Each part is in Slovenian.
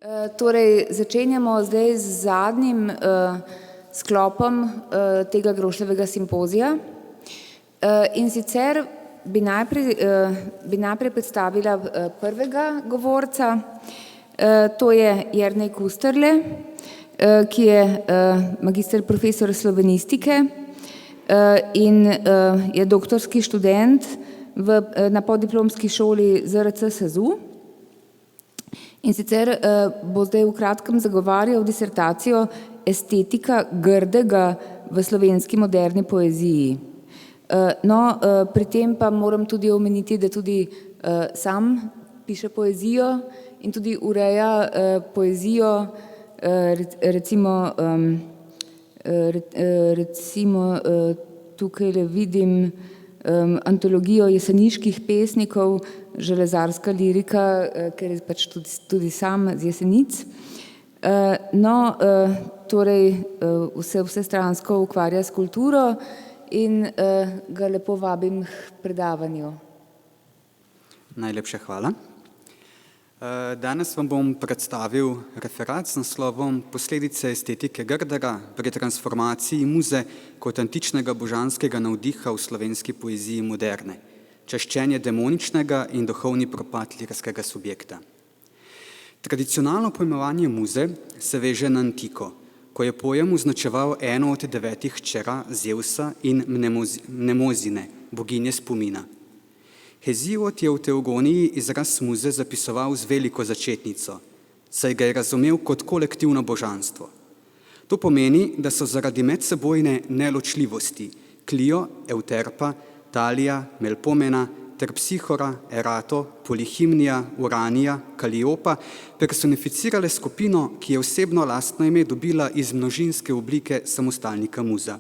Torej, začenjamo zdaj z zadnjim sklopom tega Grošljevega simpozija. In sicer bi najprej predstavila prvega govorca, to je Jernej Kusterle, ki je magister profesor slovenistike in je doktorski študent na podiplomski šoli ZRC SAZU. In sicer bo zdaj v kratkem zagovarjal disertacijo Estetika grdega v slovenski moderni poeziji. No, pri tem pa moram tudi omeniti, da tudi sam piše poezijo in tudi ureja poezijo, recimo tukaj vidim antologijo jeseniških pesnikov, železarska lirika, ker je pač tudi sam z Jesenic. No, torej vsestransko ukvarja s kulturo in ga lepo vabim k predavanju. Najlepša hvala. Danes vam bom predstavil referat z naslovom Posledice estetike grdega pri transformaciji muze kot antičnega božanskega navdiha v slovenski poeziji moderne, čaščenje demoničnega in duhovni propad lirskega subjekta. Tradicionalno pojmovanje muze se veže na antiko, ko je pojem označeval eno od 9 hčera Zevsa in Mnemozine, boginje spomina. Heziod je v Teogoniji izraz muze zapisoval z veliko začetnico, saj ga je razumel kot kolektivno božanstvo. To pomeni, da so zaradi medsebojne neločljivosti Klio, Euterpa, Talija, Melpomena ter Psihora, Erato, Polihimnija, Uranija, Kaliopa personificirale skupino, ki je osebno lastno ime dobila iz množinske oblike samostalnika muza.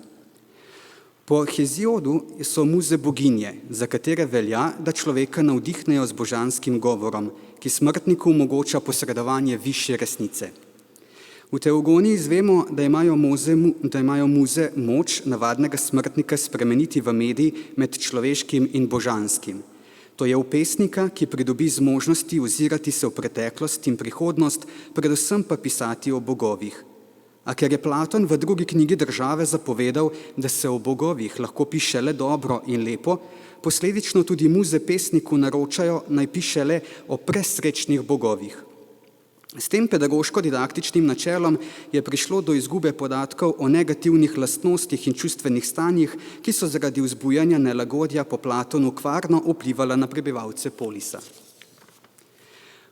Po Heziodu so muze boginje, za katere velja, da človeka navdihnejo z božanskim govorom, ki smrtniku omogoča posredovanje višje resnice. V Teogoniji izvemo, da imajo muze moč navadnega smrtnika spremeniti v medij med človeškim in božanskim. To je v pesnika, ki pridobi zmožnosti ozirati se v preteklost in prihodnost, predvsem pa pisati o bogovih. A ker je Platon v drugi knjigi Države zapovedal, da se o bogovih lahko piše le dobro in lepo, posledično tudi muze pesniku naročajo, naj piše le o presrečnih bogovih. S tem pedagoško-didaktičnim načelom je prišlo do izgube podatkov o negativnih lastnostih in čustvenih stanjih, ki so zaradi vzbujanja nelagodja po Platonu kvarno vplivala na prebivalce polisa.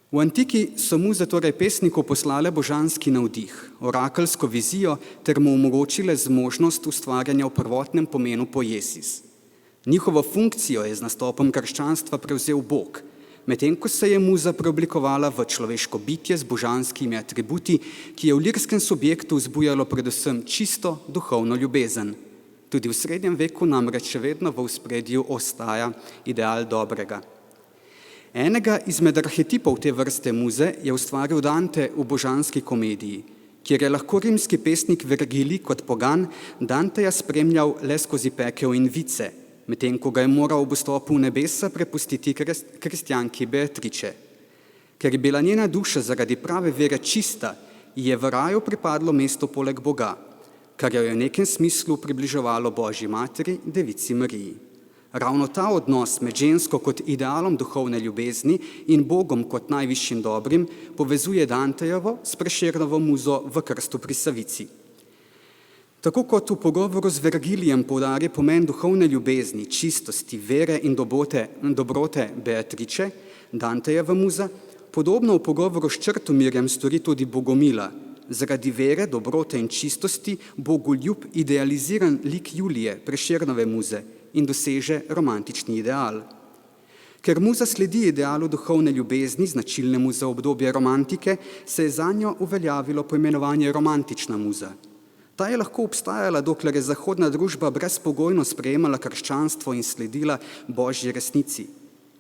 V antiki so muze torej pesniku poslale božanski navdih, orakelsko vizijo ter mu omogočile zmožnost ustvarjanja v prvotnem pomenu poiesis. Njihovo funkcijo je z nastopom krščanstva prevzel Bog, medtem ko se je muza preoblikovala v človeško bitje z božanskimi atributi, ki je v lirskem subjektu vzbujalo predvsem čisto duhovno ljubezen. Tudi v srednjem veku namreč še vedno v ospredju ostaja ideal dobrega. Enega izmed arhetipov te vrste muze je ustvaril Dante v božanski komediji, kjer je lahko rimski pesnik Vergilij kot pogan Danteja spremljal le skozi pekel in vice, medtem ko ga je moral ob vstopu v nebesa prepustiti kristjanki Beatriče. Ker je bila njena duša zaradi prave vere čista, ji je v raju pripadlo mesto poleg Boga, kar jo je v nekem smislu približevalo Božji materi, devici Mariji. Ravno ta odnos med žensko kot idealom duhovne ljubezni in Bogom kot najvišjim dobrim povezuje Dantejevo s Prešernovo muzo v Krstu pri Savici. Tako kot v pogovoru z Vergilijem poudarja pomen duhovne ljubezni, čistosti, vere in dobrote Beatriče, Dantejeva muza, podobno v pogovoru s Črtomirjem stori tudi Bogomila. Zaradi vere, dobrote in čistosti bogoljub idealiziran lik Julije, Prešernove muze, in doseže romantični ideal. Ker muza sledi idealu duhovne ljubezni, značilnemu za obdobje romantike, se je zanjo uveljavilo poimenovanje romantična muza. Ta je lahko obstajala, dokler je zahodna družba brezpogojno sprejemala krščanstvo in sledila Božji resnici.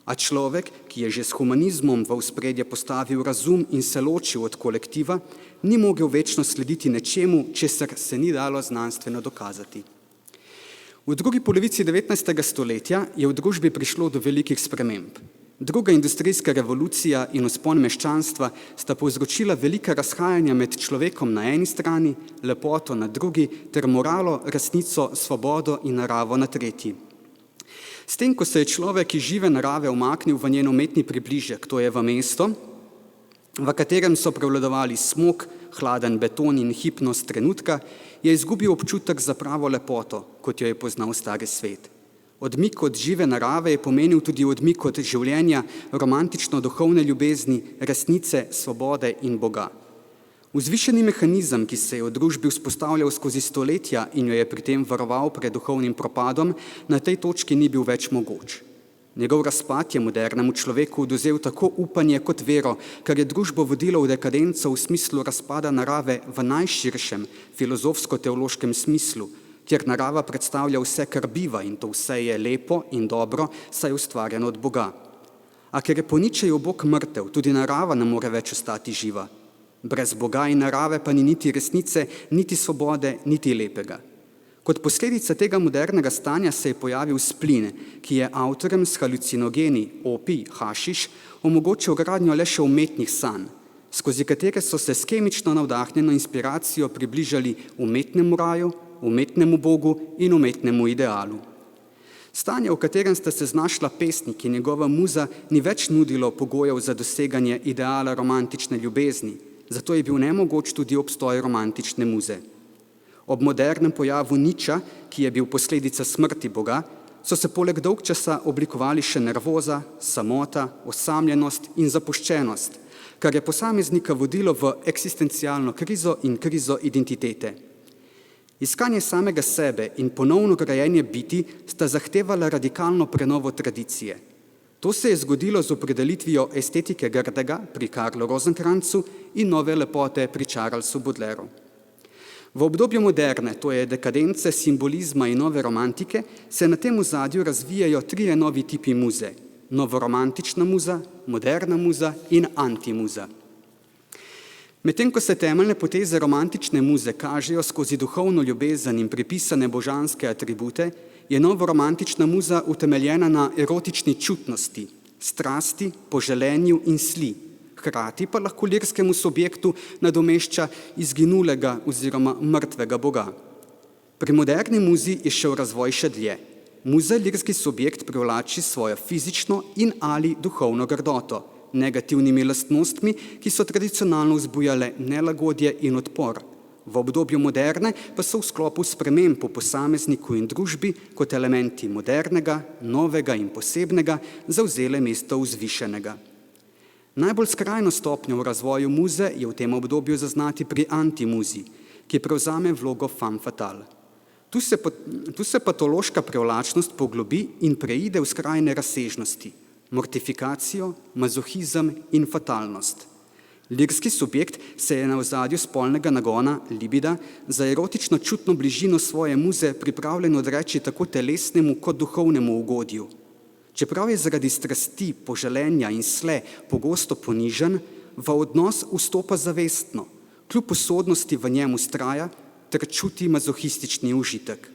A človek, ki je že s humanizmom v ospredje postavil razum in se ločil od kolektiva, ni mogel večno slediti nečemu, česar se ni dalo znanstveno dokazati. V drugi polovici 19. stoletja je v družbi prišlo do velikih sprememb. Druga industrijska revolucija in vzpon meščanstva sta povzročila velika razhajanja med človekom na eni strani, lepoto na drugi, ter moralo, resnico, svobodo in naravo na tretji. S tem, ko se je človek iz žive narave umaknil v njen umetni približek, to je v mesto, v katerem so prevladovali smog, hladen beton in hipnost trenutka, je izgubil občutek za pravo lepoto, kot jo je poznal stari svet. Odmik od žive narave je pomenil tudi odmik od življenja, romantično-duhovne ljubezni, resnice, svobode in Boga. Vzvišeni mehanizem, ki se je v družbi vzpostavljal skozi stoletja in jo je pri tem varoval pred duhovnim propadom, na tej točki ni bil več mogoč. Njegov razpad je modernemu človeku odvzel tako upanje kot vero, kar je družbo vodilo v dekadenco v smislu razpada narave v najširšem filozofsko-teološkem smislu, kjer narava predstavlja vse, kar biva, in to vse je lepo in dobro, saj je ustvarjeno od Boga. A ker je po Nietzscheju Bog mrtev, tudi narava ne more več ostati živa. Brez Boga in narave pa ni niti resnice, niti svobode, niti lepega. Kot posledica tega modernega stanja se je pojavil splin, ki je avtorjem s halucinogeni, opij, hašiš, omogočil gradnjo le še umetnih sanj, skozi katere so se s kemično navdahnjeno inspiracijo približali umetnemu raju, umetnemu Bogu in umetnemu idealu. Stanje, v katerem sta se znašla pesnik in njegova muza, ni več nudilo pogojev za doseganje ideala romantične ljubezni, zato je bil nemogoč tudi obstoj romantične muze. Ob modernem pojavu Nietzscha, ki je bil posledica smrti Boga, so se poleg dolgčasa oblikovali še nervoza, samota, osamljenost in zapuščenost, kar je posameznika vodilo v eksistencialno krizo in krizo identitete. Iskanje samega sebe in ponovno grajenje biti sta zahtevala radikalno prenovo tradicije. To se je zgodilo z opredelitvijo estetike grdega pri Karlu Rosenkranzu in nove lepote pri Charlesu Baudelairu. V obdobju moderne, to je dekadence, simbolizma in nove romantike, se na tem ozadju razvijajo trije novi tipi muze: novoromantična muza, moderna muza in antimuza. Medtem ko se temeljne poteze romantične muze kažejo skozi duhovno ljubezen in pripisane božanske atribute, je novoromantična muza utemeljena na erotični čutnosti, strasti, poželenju in sli, hkrati pa lahko lirskemu subjektu nadomešča izginulega oziroma mrtvega Boga. Pri moderni muzi je šel razvoj še dlje. Muza lirski subjekt privlači svojo fizično in ali duhovno grdoto, negativnimi lastnostmi, ki so tradicionalno vzbujale nelagodje in odpor. V obdobju moderne pa so v sklopu sprememb po posamezniku in družbi kot elementi modernega, novega in posebnega zavzele mesto vzvišenega. Najbolj skrajno stopnjo v razvoju muze je v tem obdobju zaznati pri antimuzi, ki prevzame vlogo femme fatale. Tu se patološka privlačnost poglobi in preide v skrajne razsežnosti, mortifikacijo, mazohizem in fatalnost. Lirski subjekt se je na ozadju spolnega nagona, libida, za erotično čutno bližino svoje muze pripravljen odreči tako telesnemu kot duhovnemu ugodju. Čeprav je zaradi strasti, poželenja in sle pogosto ponižen, v odnos vstopa zavestno, kljub usodnosti v njem vztraja ter čuti mazohistični užitek.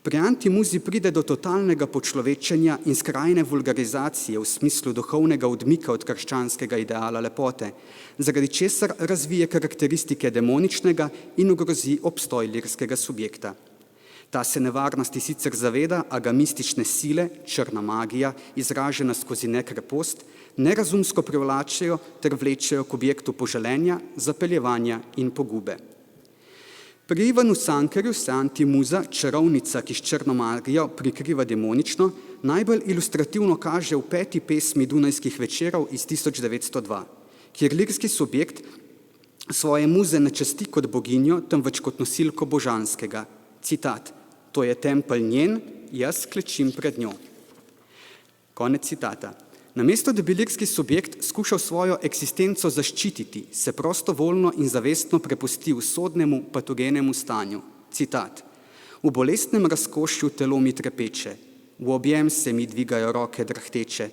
Pri antimuzi pride do totalnega počlovečenja in skrajne vulgarizacije v smislu duhovnega odmika od krščanskega ideala lepote, zaradi česar razvije karakteristike demoničnega in ogrozi obstoj lirskega subjekta. Ta se nevarnosti sicer zaveda, a ga mistične sile, črna magija, izražena skozi nekrepost, nerazumsko privlačajo ter vlečejo k objektu poželenja, zapeljevanja in pogube. Pri Ivanu Cankarju se antimuza, čarovnica, ki s črno magijo prikriva demonično, najbolj ilustrativno kaže v 5. pesmi Dunajskih večerov iz 1902, kjer lirski subjekt svoje muze ne časti kot boginjo, temveč kot nosilko božanskega. Citat: "To je tempelj njen, jaz klečim pred njo." Konec citata. Namesto da bi lirski subjekt skušal svojo eksistenco zaščititi, se prostovoljno in zavestno prepusti usodnemu patogenemu stanju. Citat: "V bolestnem razkošju telo mi trepeče, v objem se mi dvigajo roke drhteče.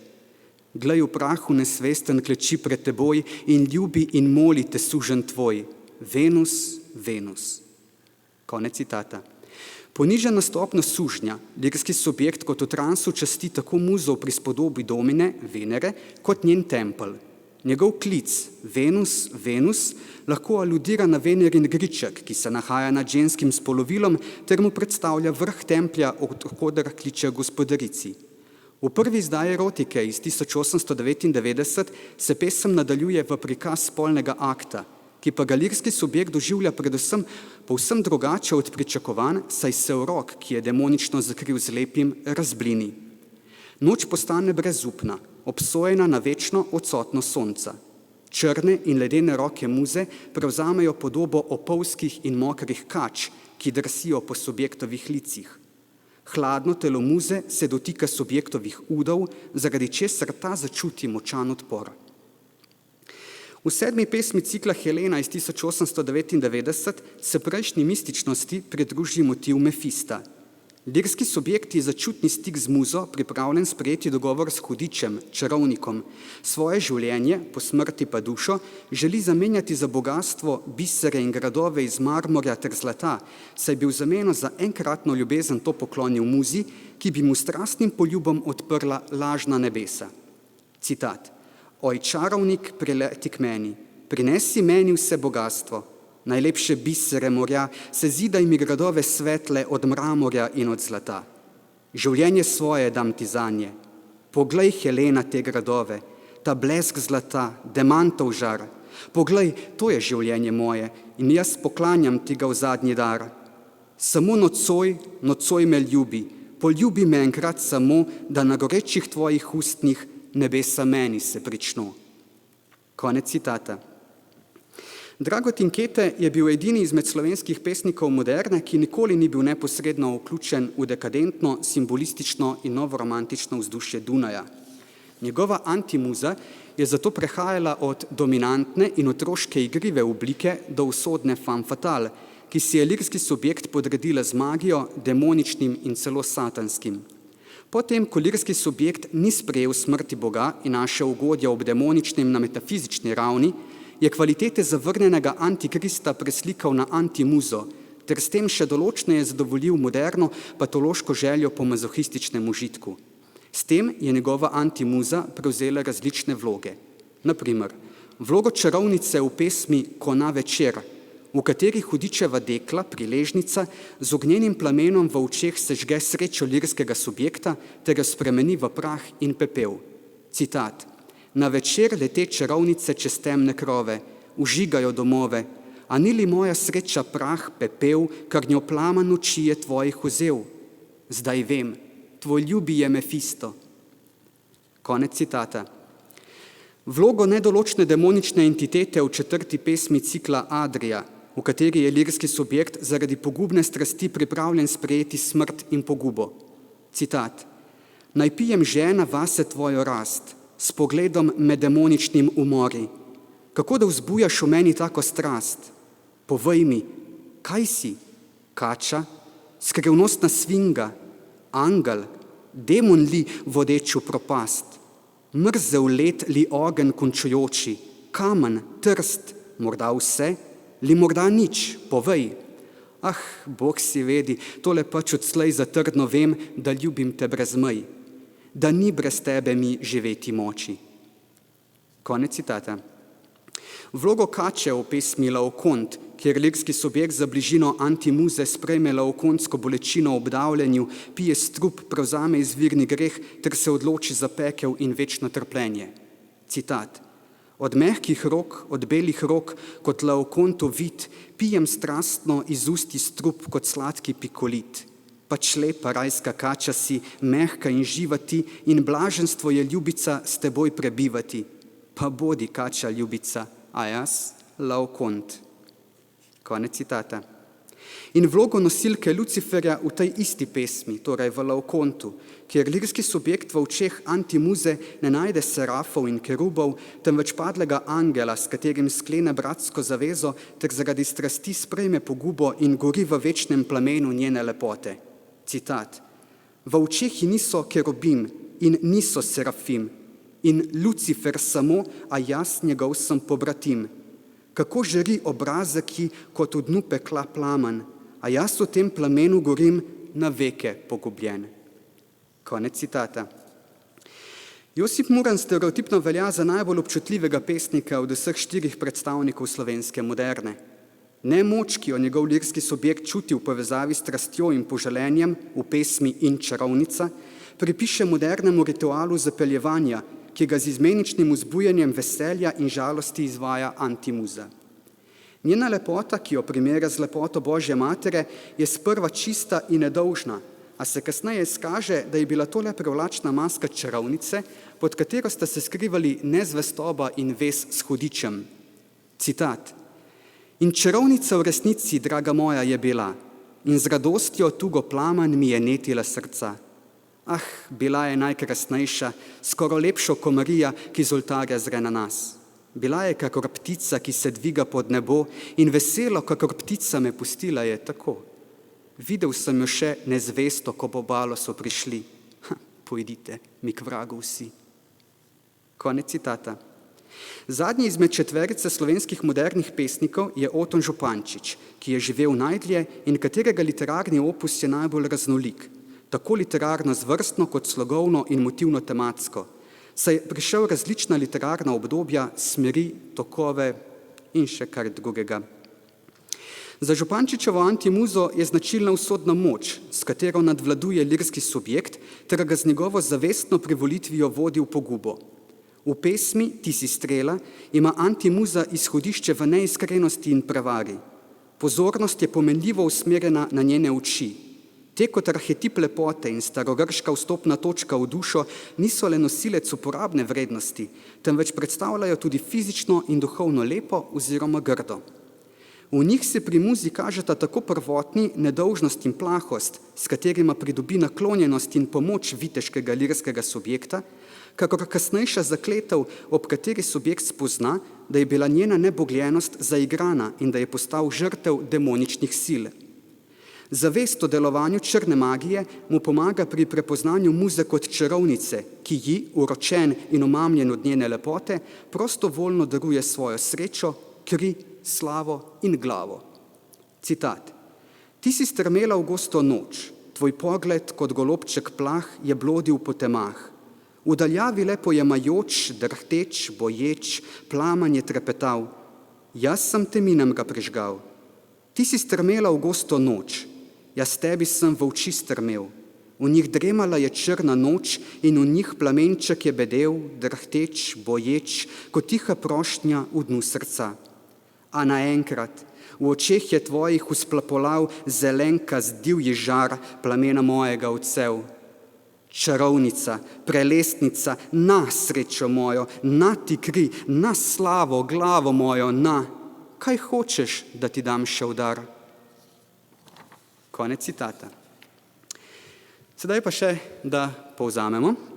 Glej, v prahu nesvesten kleči pred teboj in ljubi in moli te sužen tvoj. Venus, Venus." Konec citata. Ponižana stopnja sužnja, lirski subjekt kot v transu časti tako muzo v prispodobi domine, Venere, kot njen tempelj. Njegov klic, Venus, Venus, lahko aludira na Venerin griček, ki se nahaja nad ženskim spolovilom, ter mu predstavlja vrh templja, od koder kliče gospodarici. V prvi izdaji erotike iz 1899 se pesem nadaljuje v prikaz spolnega akta, ki pa ga lirski subjekt doživlja predvsem povsem drugače od pričakovanj, saj se urok, ki je demonično zakril z lepim, razblini. Noč postane brezupna, obsojena na večno odsotnost sonca. Črne in ledene roke muze prevzamejo podobo opolskih in mokrih kač, ki drsijo po subjektovih licih. Hladno telo muze se dotika subjektovih udov, zaradi česar ta začuti močan odpor. V 7. pesmi cikla Helena iz 1899 se prejšnji mističnosti pridruži motiv Mefista. Lirski subjekt je za čutni stik z muzo pripravljen sprejeti dogovor s hudičem, čarovnikom. Svoje življenje, po smrti pa dušo, želi zamenjati za bogatstvo, bisere in gradove iz marmorja ter zlata, saj bi v zameno za enkratno ljubezen to poklonil muzi, ki bi mu strastnim poljubom odprla lažna nebesa. Citat. Oj, čarovnik, prileti k meni, prinesi meni vse bogatstvo, najlepše bisere morja, sezidaj mi gradove svetle od mramorja in od zlata. Življenje svoje dam ti zanje. Poglej, Helena, te gradove, ta blesk zlata, demantov žar. Poglej, to je življenje moje in jaz poklanjam ti ga v zadnji dar. Samo nocoj me ljubi, poljubi me enkrat samo, da na gorečih tvojih ustnih nebesa meni se prično. Konec citata. Dragotin Kete je bil edini izmed slovenskih pesnikov moderne, ki nikoli ni bil neposredno vključen v dekadentno, simbolistično in novoromantično vzdušje Dunaja. Njegova antimuza je zato prehajala od dominantne in otroške igrive oblike do usodne femme fatale, ki si je lirski subjekt podredila z magijo, demoničnim in celo satanskim. Potem, ko lirski subjekt ni sprejel smrti Boga in naše ugodja ob demoničnem na metafizični ravni, je kvalitete zavrnjenega antikrista preslikal na antimuzo, ter s tem še določneje zadovoljil moderno patološko željo po mazohističnem užitku. S tem je njegova antimuza prevzela različne vloge. Naprimer, vlogo čarovnice v pesmi Kona večer, v kateri hudičeva dekla, priležnica, z ognjenim plamenom v očeh sežge srečo lirskega subjekta ter jo spremeni v prah in pepel. Citat. Na večer lete čarovnice čez temne krove, užigajo domove, a ni li moja sreča prah, pepel, kar njo plamen oči je tvojih vzel? Zdaj vem, tvoj ljubi je Mefisto. Konec citata. Vlogo nedoločne demonične entitete v 4. pesmi cikla Adria, v kateri je lirski subjekt zaradi pogubne strasti pripravljen sprejeti smrt in pogubo. Citat. Naj pijem žena vase tvojo rast, s pogledom me demoničnim umori. Kako da vzbujaš v meni tako strast? Povej mi, kaj si? Kača? Skrivnostna svinga? Angel? Demon li vodeč v propast? Mrzel led li ogenj končujoči? Kamen? Trst? Morda vse? Li morda nič? Povej. Ah, Bog si vedi, tole pač odslej zatrdno vem, da ljubim te brez mej, da ni brez tebe mi živeti moči. Konec citata. Vlogo kače v pesmi Laokont, kjer lirski subjekt za bližino antimuze sprejme laokontsko bolečino v obdavljenju, pije strup, prevzame izvirni greh ter se odloči za pekel in večno trpljenje. Citat. Od mehkih rok, od belih rok, kot Laokontov vid, pijem strastno iz usti strup kot sladki pikolit. Pač lepa rajska kača si, mehka in živa ti, in blaženstvo je, ljubica, s teboj prebivati. Pa bodi, kača ljubica, a jaz, Laokont. Konec citata. In vlogo nosilke Luciferja v tej isti pesmi, torej v Laokontu, kjer lirski subjekt v očeh antimuze ne najde serafov in kerubov, temveč padlega angela, s katerim sklene bratsko zavezo, ter zaradi strasti sprejme pogubo in gori v večnem plamenu njene lepote. Citat. V očeh ji niso kerubim in niso serafim, in Lucifer samo, a jaz njegov sem pobratim. Kako žari obrazek ji kot v dnu pekla plamen, a jaz v tem plamenu gorim na veke pogubljen. Konec citata. Josip Muran stereotipno velja za najbolj občutljivega pesnika od vseh 4 predstavnikov slovenske moderne. Nemoč, ki jo njegov lirski subjekt čuti v povezavi s strastjo in poželenjem v pesmi In čarovnica, pripiše modernemu ritualu zapeljevanja, ki ga z izmeničnim vzbujanjem veselja in žalosti izvaja antimuza. Njena lepota, ki jo primerja z lepoto Božje matere, je sprva čista in nedolžna, a se kasneje izkaže, da je bila to le privlačna maska čarovnice, pod katero sta se skrivali nezvestoba in vez s hudičem. Citat. In čarovnica v resnici, draga moja, je bila, in z radostjo tugo plamen mi je netila srca. Ah, bila je najkrasnejša, skoro lepšo ko Marija, ki z oltarja zre na nas. Bila je kakor ptica, ki se dviga pod nebo, in veselo, kakor ptica me pustila je tako. Videl sem jo še nezvesto, ko po balo so prišli. Pojdite mi k vragu vsi. Konec citata. Zadnji izmed 4 slovenskih modernih pesnikov je Oton Župančič, ki je živel najdlje in katerega literarni opus je najbolj raznolik, tako literarno zvrstno kot slogovno in motivno tematsko, saj je prišel različna literarna obdobja, smeri, tokove in še kar drugega. Za Župančičevo antimuzo je značilna usodna moč, s katero nadvladuje lirski subjekt, ter ga z njegovo zavestno privolitvijo vodi v pogubo. V pesmi Ti si strela ima antimuza izhodišče v neiskrenosti in prevari. Pozornost je pomenljivo usmerjena na njene oči. Te kot arhetip lepote in starogrška vstopna točka v dušo niso le nosilec uporabne vrednosti, temveč predstavljajo tudi fizično in duhovno lepo oziroma grdo. V njih se pri muzi kažeta tako prvotni nedolžnost in plahost, s katerima pridobi naklonjenost in pomoč viteškega lirskega subjekta, kakor kasnejša zakletev, ob kateri subjekt spozna, da je bila njena nebogljenost zaigrana in da je postal žrtev demoničnih sil. Zavest o delovanju črne magije mu pomaga pri prepoznanju muze kot čarovnice, ki ji, uročen in omamljen od njene lepote, prostovoljno daruje svojo srečo, kri, slavo in glavo. Citat. Ti si strmela v gosto noč, tvoj pogled kot golobček plah je blodil po temah. V daljavi le pojemajoč, drhteč, boječ, plamen je trepetal. Jaz sem te minem ga prižgal. Ti si strmela v gosto noč, jaz tebi sem v oči strmel. V njih dremala je črna noč in v njih plamenček je bedel, drhteč, boječ, kot tiha prošnja v dnu srca. A naenkrat v očeh je tvojih vzplapolal zelenka z divji žar plamena mojega odsev. Čarovnica, prelestnica, na srečo mojo, na ti kri, na slavo, glavo mojo, na. Kaj hočeš, da ti dam še v dar? Konec citata. Sedaj pa še, da povzamemo.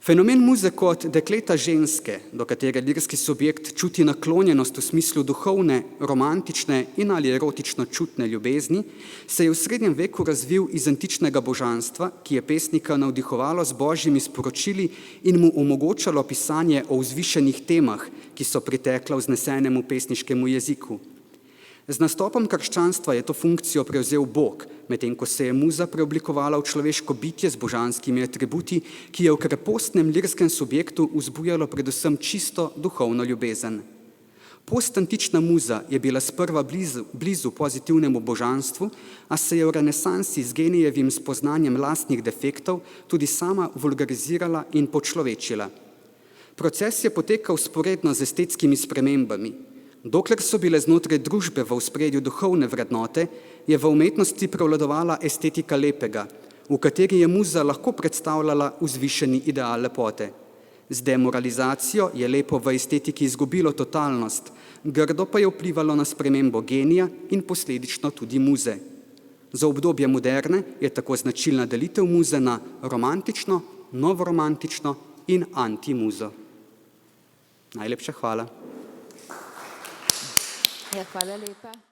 Fenomen muze kot dekleta ženske, do katere lirski subjekt čuti naklonjenost v smislu duhovne, romantične in ali erotično čutne ljubezni, se je v srednjem veku razvil iz antičnega božanstva, ki je pesnika navdihovalo z božjimi sporočili in mu omogočalo pisanje o vzvišenih temah, ki so pritekla vznesenemu pesniškemu jeziku. Z nastopom krščanstva je to funkcijo prevzel Bog, medtem ko se je muza preoblikovala v človeško bitje z božanskimi atributi, ki je v krepostnem lirskem subjektu vzbujalo predvsem čisto duhovno ljubezen. Postantična muza je bila sprva blizu pozitivnemu božanstvu, a se je v renesansi z genijevim spoznanjem lastnih defektov tudi sama vulgarizirala in počlovečila. Proces je potekal sporedno z estetskimi spremembami. Dokler so bile znotraj družbe v ospredju duhovne vrednote, je v umetnosti prevladovala estetika lepega, v kateri je muza lahko predstavljala vzvišeni ideal lepote. Z demoralizacijo je lepo v estetiki izgubilo totalnost, grdo pa je vplivalo na spremembo genija in posledično tudi muze. Za obdobje moderne je tako značilna delitev muze na romantično, novoromantično in antimuzo. Najlepša hvala. Ja, hvala lepa.